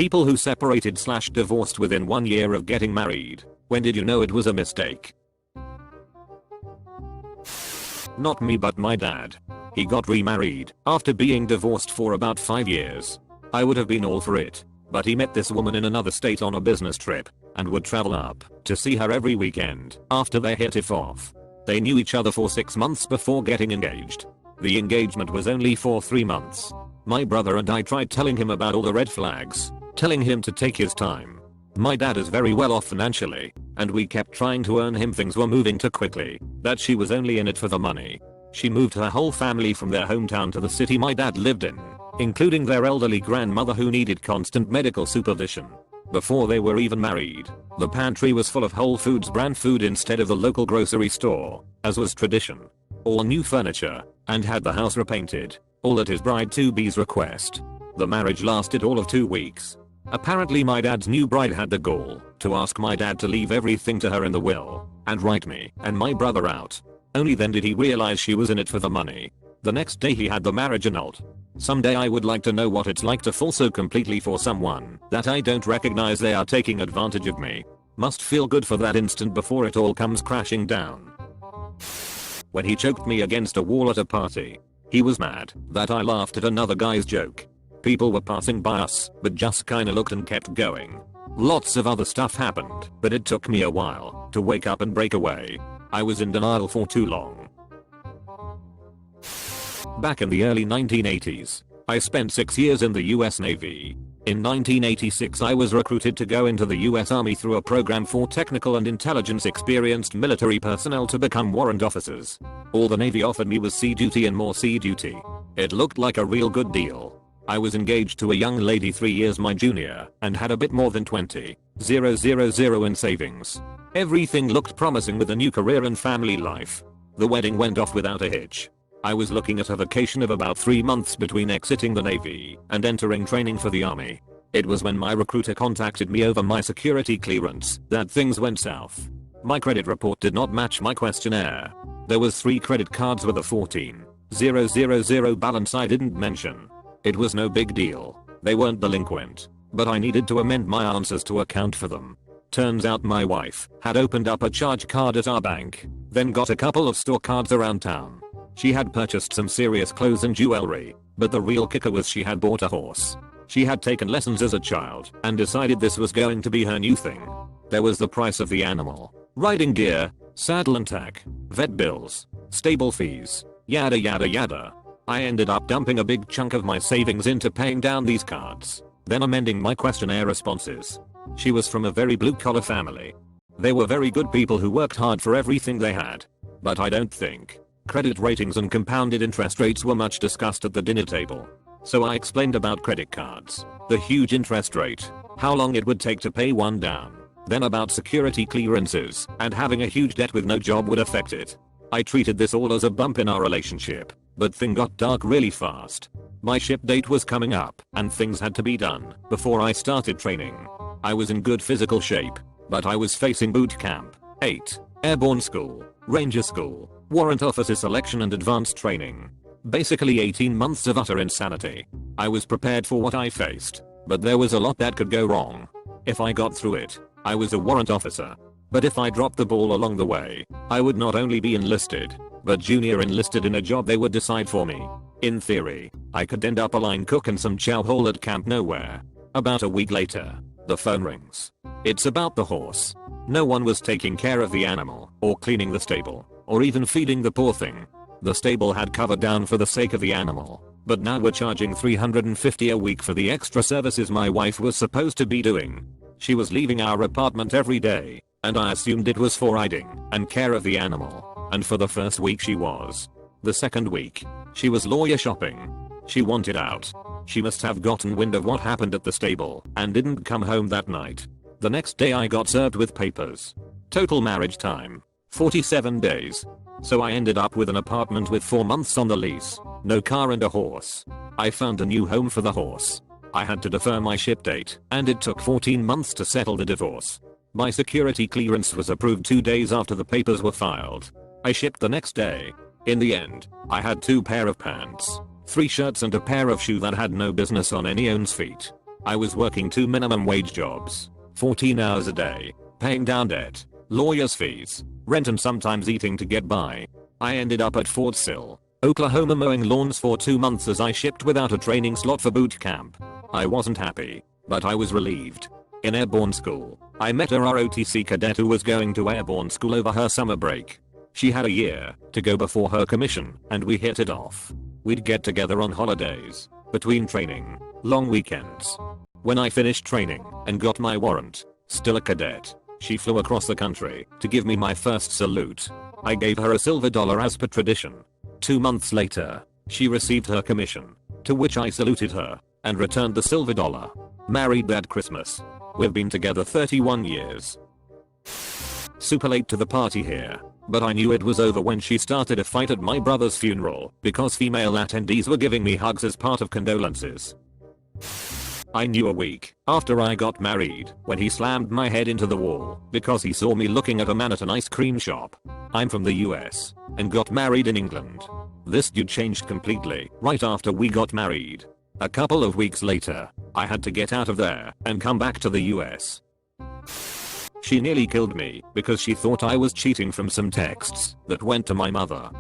People who separated/divorced within 1 year of getting married. When did you know it was a mistake? Not me, but my dad. He got remarried after being divorced for about 5 years. I would have been all for it, but he met this woman in another state on a business trip and would travel up to see her every weekend after they hit it off. They knew each other for 6 months before getting engaged. The engagement was only for 3 months. My brother and I tried telling him about all the red flags, telling him to take his time. My dad is very well off financially, and we kept trying to earn him things were moving too quickly, that she was only in it for the money. She moved her whole family from their hometown to the city my dad lived in, including their elderly grandmother who needed constant medical supervision. Before they were even married, the pantry was full of Whole Foods brand food instead of the local grocery store, as was tradition. All new furniture, and had the house repainted, all at his bride-to-be's request. The marriage lasted all of 2 weeks. Apparently my dad's new bride had the gall to ask my dad to leave everything to her in the will, and write me and my brother out. Only then did he realize she was in it for the money. The next day he had the marriage annulled. Someday I would like to know what it's like to fall so completely for someone that I don't recognize they are taking advantage of me. Must feel good for that instant before it all comes crashing down. When he choked me against a wall at a party. He was mad that I laughed at another guy's joke. People were passing by us, but just kinda looked and kept going. Lots of other stuff happened, but it took me a while to wake up and break away. I was in denial for too long. Back in the early 1980s, I spent 6 years in the US Navy. In 1986 I was recruited to go into the US Army through a program for technical and intelligence experienced military personnel to become warrant officers. All the Navy offered me was sea duty and more sea duty. It looked like a real good deal. I was engaged to a young lady 3 years my junior and had a bit more than 20,000 in savings. Everything looked promising with a new career and family life. The wedding went off without a hitch. I was looking at a vacation of about 3 months between exiting the Navy and entering training for the Army. It was when my recruiter contacted me over my security clearance that things went south. My credit report did not match my questionnaire. There was 3 credit cards with a 14,000 balance I didn't mention. It was no big deal. They weren't delinquent, but I needed to amend my answers to account for them. Turns out my wife had opened up a charge card at our bank, then got a couple of store cards around town. She had purchased some serious clothes and jewelry, but the real kicker was she had bought a horse. She had taken lessons as a child and decided this was going to be her new thing. There was the price of the animal, riding gear, saddle and tack, vet bills, stable fees, yada yada yada. I ended up dumping a big chunk of my savings into paying down these cards, then amending my questionnaire responses. She was from a very blue-collar family. They were very good people who worked hard for everything they had. But I don't think credit ratings and compounded interest rates were much discussed at the dinner table. So I explained about credit cards, the huge interest rate, how long it would take to pay one down, then about security clearances and having a huge debt with no job would affect it. I treated this all as a bump in our relationship, but things got dark really fast. My ship date was coming up and things had to be done before I started training. I was in good physical shape, but I was facing boot camp, 8, airborne school, ranger school, warrant officer selection and advanced training. Basically 18 months of utter insanity. I was prepared for what I faced, but there was a lot that could go wrong. If I got through it, I was a warrant officer. But if I dropped the ball along the way, I would not only be enlisted, but junior enlisted in a job they would decide for me. In theory, I could end up a line cook in some chow hall at Camp Nowhere. About a week later, the phone rings. It's about the horse. No one was taking care of the animal, or cleaning the stable, or even feeding the poor thing. The stable had covered down for the sake of the animal, but now we're charging $350 a week for the extra services my wife was supposed to be doing. She was leaving our apartment every day, and I assumed it was for riding and care of the animal, and for the first week she was. The second week, she was lawyer shopping. She wanted out. She must have gotten wind of what happened at the stable and didn't come home that night. The next day I got served with papers. Total marriage time, 47 days. So I ended up with an apartment with 4 months on the lease, no car and a horse. I found a new home for the horse. I had to defer my ship date, and it took 14 months to settle the divorce. My security clearance was approved 2 days after the papers were filed. I shipped the next day. In the end, I had 2 pair of pants, 3 shirts and a pair of shoes that had no business on anyone's feet. I was working 2 minimum wage jobs, 14 hours a day, paying down debt, lawyers' fees, rent and sometimes eating to get by. I ended up at Fort Sill, Oklahoma mowing lawns for 2 months as I shipped without a training slot for boot camp. I wasn't happy, but I was relieved. In airborne school, I met a ROTC cadet who was going to airborne school over her summer break. She had a year to go before her commission and we hit it off. We'd get together on holidays, between training, long weekends. When I finished training and got my warrant, still a cadet, she flew across the country to give me my first salute. I gave her a silver dollar as per tradition. 2 months later, she received her commission, to which I saluted her and returned the silver dollar. Married that Christmas. We've been together 31 years. Super late to the party here, but I knew it was over when she started a fight at my brother's funeral because female attendees were giving me hugs as part of condolences. I knew a week after I got married when he slammed my head into the wall because he saw me looking at a man at an ice cream shop. I'm from the US and got married in England. This dude changed completely right after we got married. A couple of weeks later, I had to get out of there and come back to the US. She nearly killed me because she thought I was cheating from some texts that went to my mother.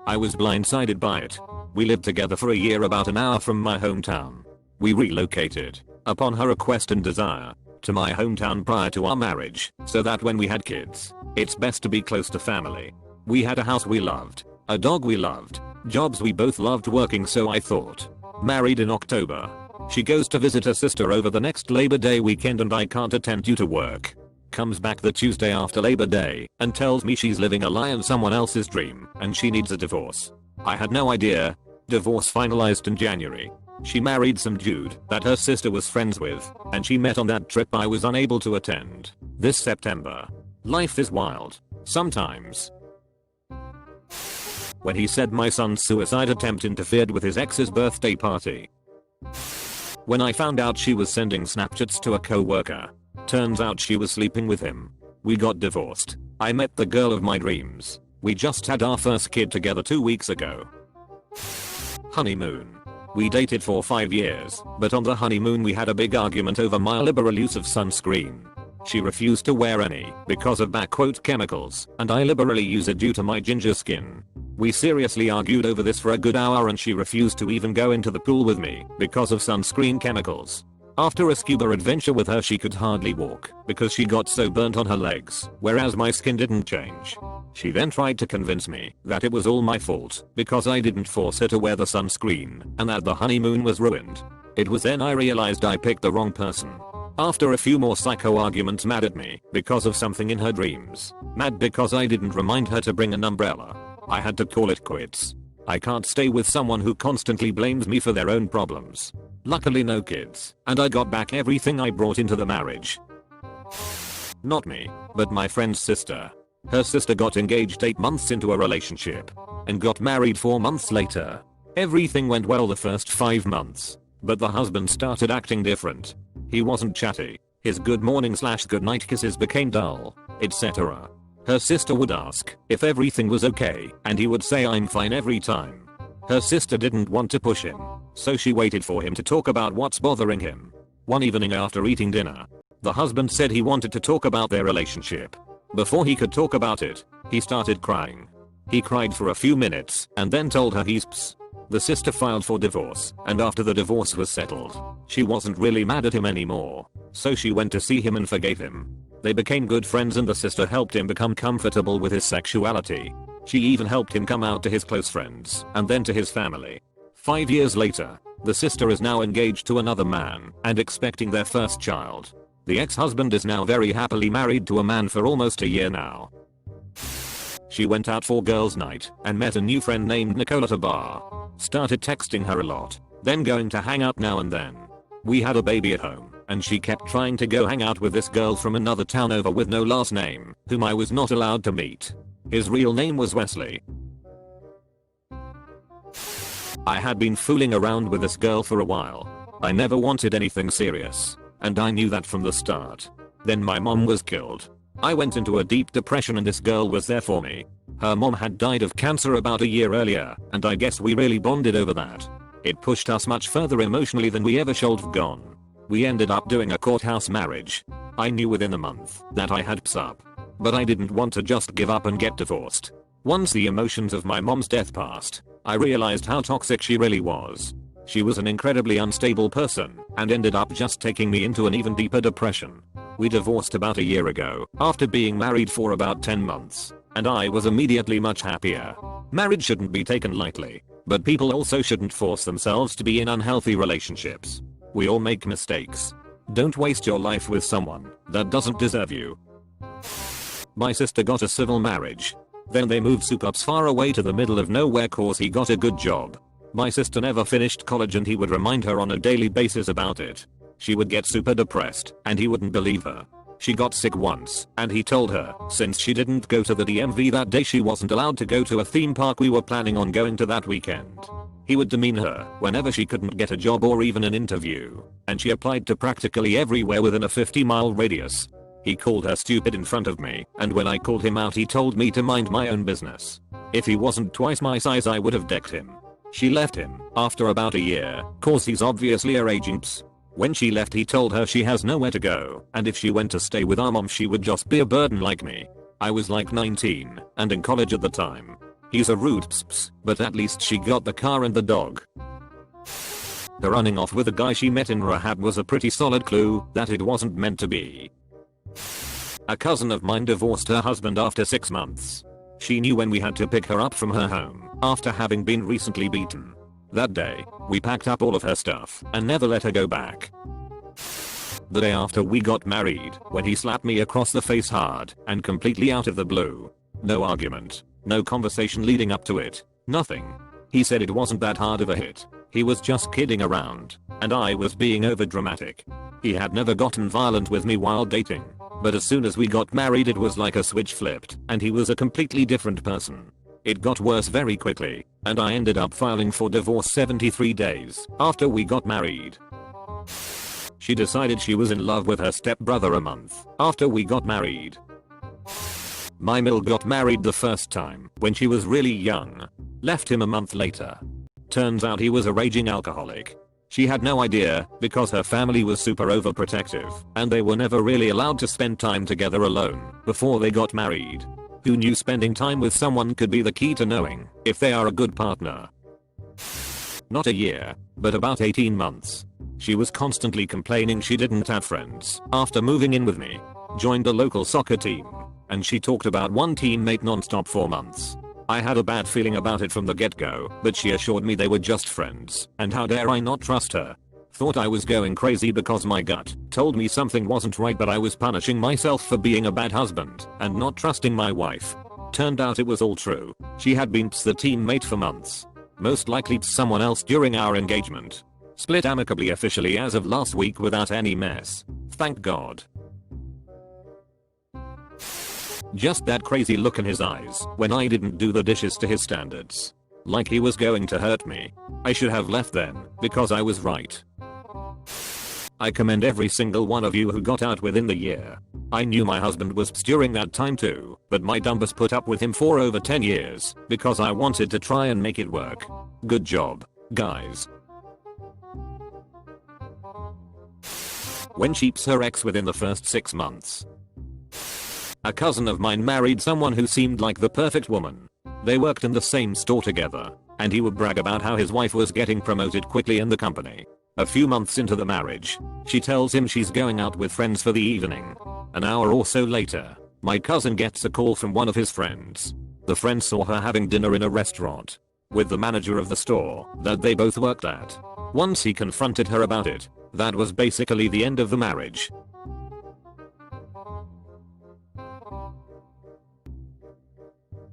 I was blindsided by it. We lived together for a year about an hour from my hometown. We relocated, upon her request and desire, to my hometown prior to our marriage, so that when we had kids, it's best to be close to family. We had a house we loved, a dog we loved, jobs we both loved working, so I thought. Married in October. She goes to visit her sister over the next Labor Day weekend and I can't attend due to work. Comes back the Tuesday after Labor Day and tells me she's living a lie and someone else's dream and she needs a divorce. I had no idea. Divorce finalized in January. She married some dude that her sister was friends with, and she met on that trip I was unable to attend. This September. Life is wild. Sometimes. When he said my son's suicide attempt interfered with his ex's birthday party. When I found out she was sending Snapchats to a co-worker. Turns out she was sleeping with him. We got divorced. I met the girl of my dreams. We just had our first kid together 2 weeks ago. Honeymoon. We dated for 5 years, but on the honeymoon we had a big argument over my liberal use of sunscreen. She refused to wear any because of chemicals, and I liberally use it due to my ginger skin. We seriously argued over this for a good hour and she refused to even go into the pool with me because of sunscreen chemicals. After a scuba adventure with her she could hardly walk because she got so burnt on her legs, whereas my skin didn't change. She then tried to convince me that it was all my fault because I didn't force her to wear the sunscreen and that the honeymoon was ruined. It was then I realized I picked the wrong person. After a few more psycho arguments, mad at me because of something in her dreams, mad because I didn't remind her to bring an umbrella. I had to call it quits. I can't stay with someone who constantly blames me for their own problems. Luckily no kids, and I got back everything I brought into the marriage. Not me, but my friend's sister. Her sister got engaged 8 months into a relationship and got married 4 months later. Everything went well the first 5 months, but the husband started acting different. He wasn't chatty, his good morning/good night kisses became dull, etc. Her sister would ask if everything was okay and he would say I'm fine every time. Her sister didn't want to push him, so she waited for him to talk about what's bothering him. One evening after eating dinner, the husband said he wanted to talk about their relationship. Before he could talk about it, he started crying. He cried for a few minutes and then told her he's ps. The sister filed for divorce, and after the divorce was settled, she wasn't really mad at him anymore, so she went to see him and forgave him. They became good friends and the sister helped him become comfortable with his sexuality. She even helped him come out to his close friends and then to his family. 5 years later, the sister is now engaged to another man and expecting their first child. The ex-husband is now very happily married to a man for almost a year now. She went out for girls' night and met a new friend named Nicole at a bar. Started texting her a lot, then going to hang out now and then. We had a baby at home, and she kept trying to go hang out with this girl from another town over with no last name, whom I was not allowed to meet. His real name was Wesley. I had been fooling around with this girl for a while. I never wanted anything serious, and I knew that from the start. Then my mom was killed. I went into a deep depression and this girl was there for me. Her mom had died of cancer about a year earlier, and I guess we really bonded over that. It pushed us much further emotionally than we ever should have gone. We ended up doing a courthouse marriage. I knew within a month that I had up. But I didn't want to just give up and get divorced. Once the emotions of my mom's death passed, I realized how toxic she really was. She was an incredibly unstable person and ended up just taking me into an even deeper depression. We divorced about a year ago after being married for about 10 months, and I was immediately much happier. Marriage shouldn't be taken lightly, but people also shouldn't force themselves to be in unhealthy relationships. We all make mistakes. Don't waste your life with someone that doesn't deserve you. My sister got a civil marriage. Then they moved super far away to the middle of nowhere cause he got a good job. My sister never finished college and he would remind her on a daily basis about it. She would get super depressed and he wouldn't believe her. She got sick once and he told her since she didn't go to the DMV that day she wasn't allowed to go to a theme park we were planning on going to that weekend. He would demean her whenever she couldn't get a job or even an interview, and she applied to practically everywhere within a 50-mile radius. He called her stupid in front of me, and when I called him out he told me to mind my own business. If he wasn't twice my size I would have decked him. She left him after about a year, cause he's obviously her agent. When she left he told her she has nowhere to go, and if she went to stay with our mom she would just be a burden like me. I was like 19 and in college at the time. He's a rude pss, but at least she got the car and the dog. Her running off with a guy she met in rehab was a pretty solid clue that it wasn't meant to be. A cousin of mine divorced her husband after 6 months. She knew when we had to pick her up from her home after having been recently beaten. That day, we packed up all of her stuff and never let her go back. The day after we got married, when he slapped me across the face hard and completely out of the blue. No argument, no conversation leading up to it, nothing. He said it wasn't that hard of a hit. He was just kidding around, and I was being overdramatic. He had never gotten violent with me while dating, but as soon as we got married it was like a switch flipped and he was a completely different person. It got worse very quickly, and I ended up filing for divorce 73 days after we got married. She decided she was in love with her stepbrother a month after we got married. My Mill got married the first time when she was really young. Left him a month later. Turns out he was a raging alcoholic. She had no idea because her family was super overprotective and they were never really allowed to spend time together alone before they got married. Who knew spending time with someone could be the key to knowing if they are a good partner? Not a year, but about 18 months. She was constantly complaining she didn't have friends after moving in with me. Joined a local soccer team, and she talked about one teammate non-stop for months. I had a bad feeling about it from the get-go, but she assured me they were just friends, and how dare I not trust her? Thought I was going crazy because my gut told me something wasn't right, but I was punishing myself for being a bad husband and not trusting my wife. Turned out it was all true. She had been the teammate for months. Most likely someone else during our engagement. Split amicably officially as of last week without any mess. Thank God. Just that crazy look in his eyes when I didn't do the dishes to his standards. Like he was going to hurt me. I should have left then, because I was right. I commend every single one of you who got out within the year. I knew my husband was during that time too, but my dumbass put up with him for over 10 years because I wanted to try and make it work. Good job, guys. When sheeps her ex within the first 6 months. A cousin of mine married someone who seemed like the perfect woman. They worked in the same store together, and he would brag about how his wife was getting promoted quickly in the company. A few months into the marriage, she tells him she's going out with friends for the evening. An hour or so later, my cousin gets a call from one of his friends. The friend saw her having dinner in a restaurant with the manager of the store that they both worked at. Once he confronted her about it, that was basically the end of the marriage.